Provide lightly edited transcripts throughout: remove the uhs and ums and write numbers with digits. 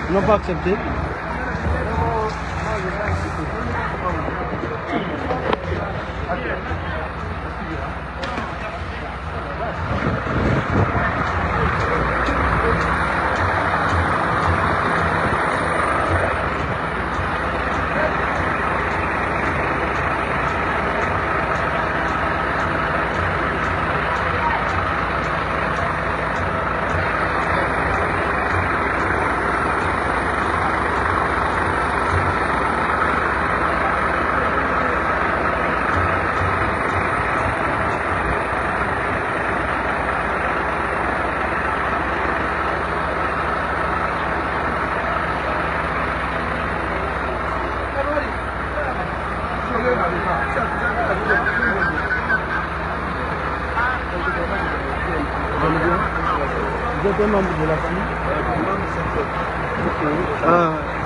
Ils n'ont pas accepté. Vous êtes un membre de la famille?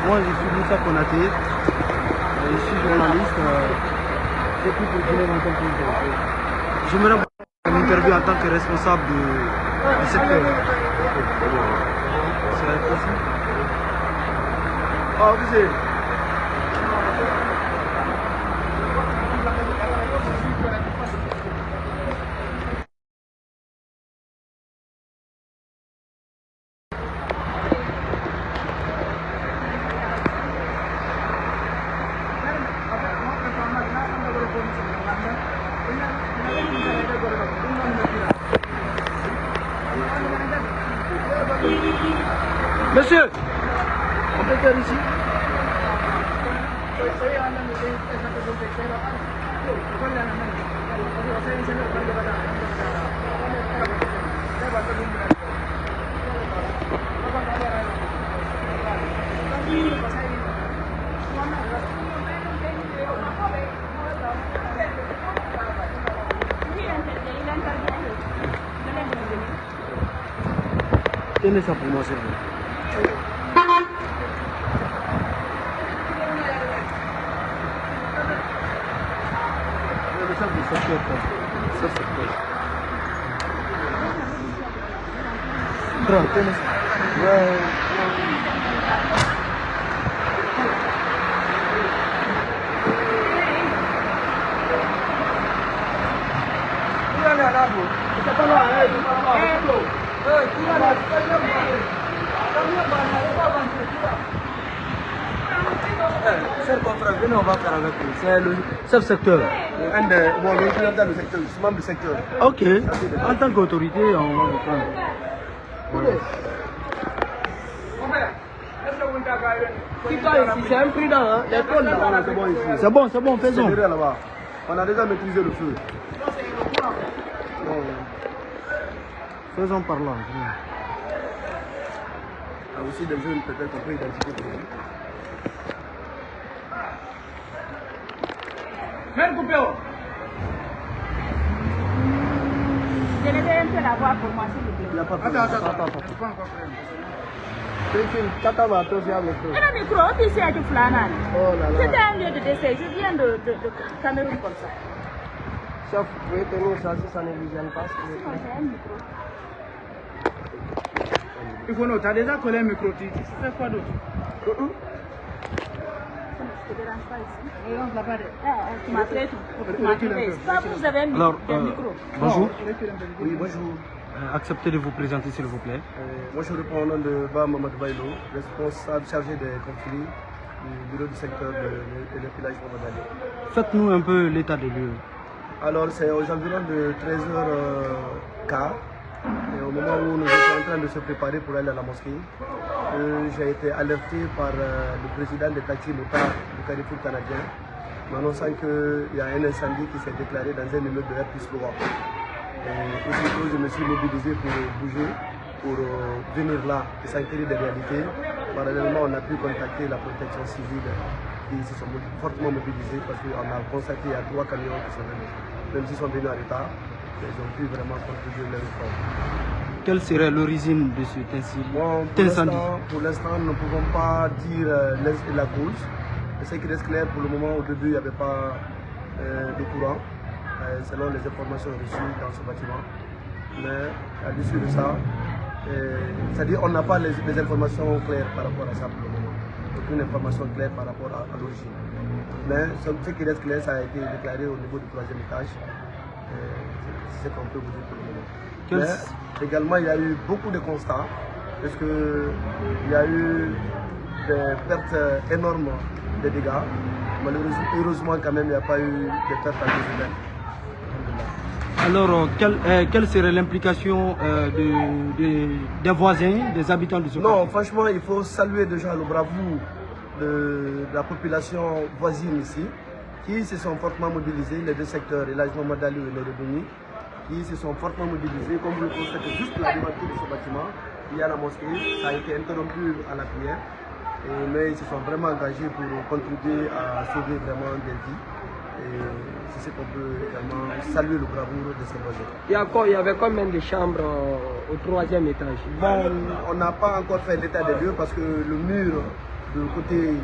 Moi je suis Moussa Konaté, je suis journaliste, j'ai pu continuer mon temps. J'aimerais avoir une interview en tant que responsable du secteur. C'est possible? Ah, vous êtes... Monsieur, on peut faire ici? Tenez ça pour moi, s'il vous plaît. Grand. Ouais. Cher confrère, venez, on va faire avec lui. C'est le chef secteur. Bon, le client dans le secteur, je suis membre du secteur. Ok. En tant qu'autorité, on va le prendre. C'est un prudent, hein. Les pôles là. C'est bon ici. C'est bon, faisons. C'est derrière là-bas. On a déjà maîtrisé le feu. Faisons par là. Il y a aussi des jeunes peut-être qu'on peut identifier pour eux. Je vais un peu la voir pour moi, s'il vous plaît. Il n'y a pas de problème. Attends. Un micro, puis c'est du flanal. Oh là là. C'était un lieu de décès. Je viens de Cameroun comme ça. Chef, vous pouvez tenir ça si ça ne vous gêne pas. Sinon, j'ai un micro. Il faut noter, tu as déjà collé un micro, tu fais quoi d'autre? Ça ne te dérange pas ici. Non, ça va. Tu m'as fait tout. Vous avez un micro. Bonjour. Oui, bonjour. Acceptez de vous présenter, s'il vous plaît. Moi, je réponds au nom de Ba Mamadou Bailo, responsable chargé des conflits du bureau du secteur de l'épilage Momadali. Faites-nous un peu l'état des lieux. Alors, c'est aux environs de 13h15. Et au moment où nous étions en train de se préparer pour aller à la mosquée, j'ai été alerté par le président de Taxi Moutar du Carrefour canadien, m'annonçant qu'il y a un incendie qui s'est déclaré dans un immeuble de R+3. Aussitôt, je me suis mobilisé pour bouger, pour venir là et s'enquérir des réalités. Parallèlement, on a pu contacter la protection civile qui se sont fortement mobilisés parce qu'on a constaté qu'il y a 3 camions qui sont venus. Même s'ils sont venus en retard, ils ont pu vraiment contribuer leur effort. Quelle serait l'origine de cet incendie? Pour l'instant, nous ne pouvons pas dire la cause. Ce qui reste clair, pour le moment, au début, il n'y avait pas de courant, selon les informations reçues dans ce bâtiment. Mais à l'issue de ça, c'est-à-dire qu'on n'a pas les informations claires par rapport à ça pour le moment. Aucune information claire par rapport à l'origine. Mais ce qui reste clair, ça a été déclaré au niveau du 3e étage. C'est ce qu'on peut vous dire pour le moment. Mais également, il y a eu beaucoup de constats, parce qu'il y a eu des pertes énormes de dégâts. Malheureusement, heureusement, quand même, il n'y a pas eu de pertes à humaines. Alors, quelle serait l'implication des voisins, des habitants de ce quartier? Non, franchement, il faut saluer déjà le bravoure de la population voisine ici, qui se sont fortement mobilisés, les deux secteurs, l'Elhadji Mohamed Ali et le Redouni, qui se sont fortement mobilisés. Comme vous le constatez, juste la devanture de ce bâtiment, il y a la mosquée, ça a été interrompu à la prière, mais ils se sont vraiment engagés pour contribuer à sauver vraiment des vies. Et c'est ce qu'on peut également saluer le bravoure de ces voisins. Il y avait combien de chambres au 3e étage? Bon, on n'a pas encore fait l'état des lieux parce que le mur du côté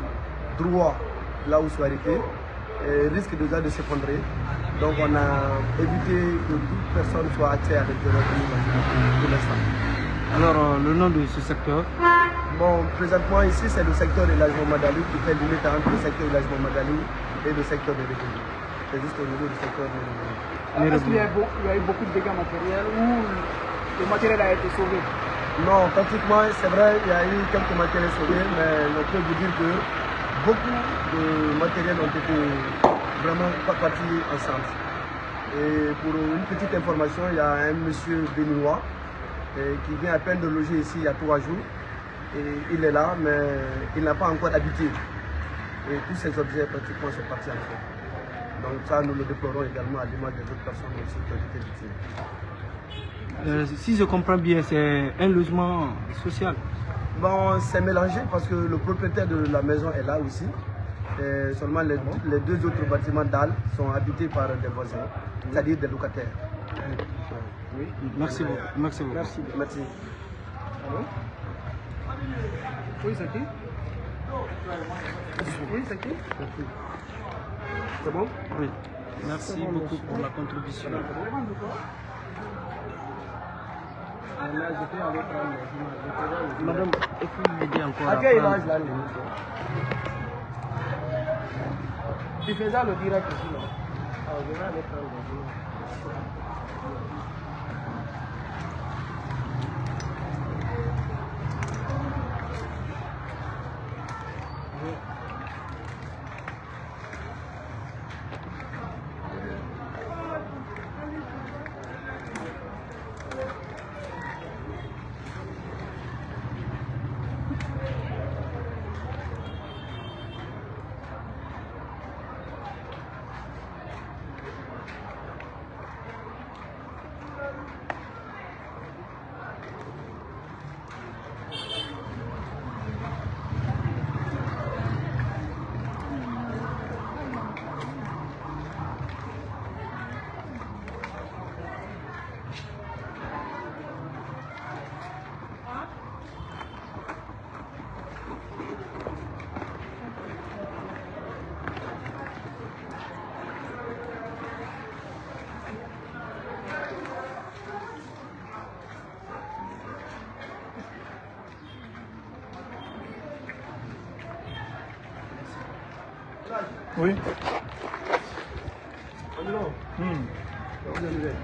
droit, là où sont arrêtés, risque déjà de s'effondrer. Donc on a évité que toute personne soit accès à l'intérieur pour l'instant. Alors, le nom de ce secteur? Bon, présentement ici, c'est le secteur de l'Elhadji Mohamed Ali qui fait limite entre le secteur de l'Elhadji Mohamed Ali et le secteur de Redouni. C'est juste au niveau du secteur de Redouni. Est-ce qu'il y a eu beaucoup de dégâts matériels ou le matériel a été sauvé? Non, pratiquement, c'est vrai, il y a eu quelques matériels sauvés, mais on peut vous dire que beaucoup de matériels ont été vraiment partis ensemble. Et pour une petite information, il y a un monsieur béninois qui vient à peine de loger ici il y a 3 jours. Et il est là, mais il n'a pas encore habité. Et tous ces objets pratiquement sont partis en feu. Donc ça, nous le déplorons également à l'image des autres personnes aussi qui ont été victimes. Si je comprends bien, c'est un logement social? Bon, c'est mélangé parce que le propriétaire de la maison est là aussi. Et seulement les 2 autres bâtiments d'Al sont habités par des voisins, c'est-à-dire des locataires. Oui. Merci beaucoup. Merci beaucoup. Merci. Allô? Oui, c'est qui? Oui, c'est qui? C'est bon? Oui. Merci beaucoup pour la contribution. Madame, est-ce que vous m'aidez encore À quel âge là l'émission? Tu faisais le direct aussi, non? Ah, je vais aller prendre le jour. Oui. Non. Hmm. Vous allez.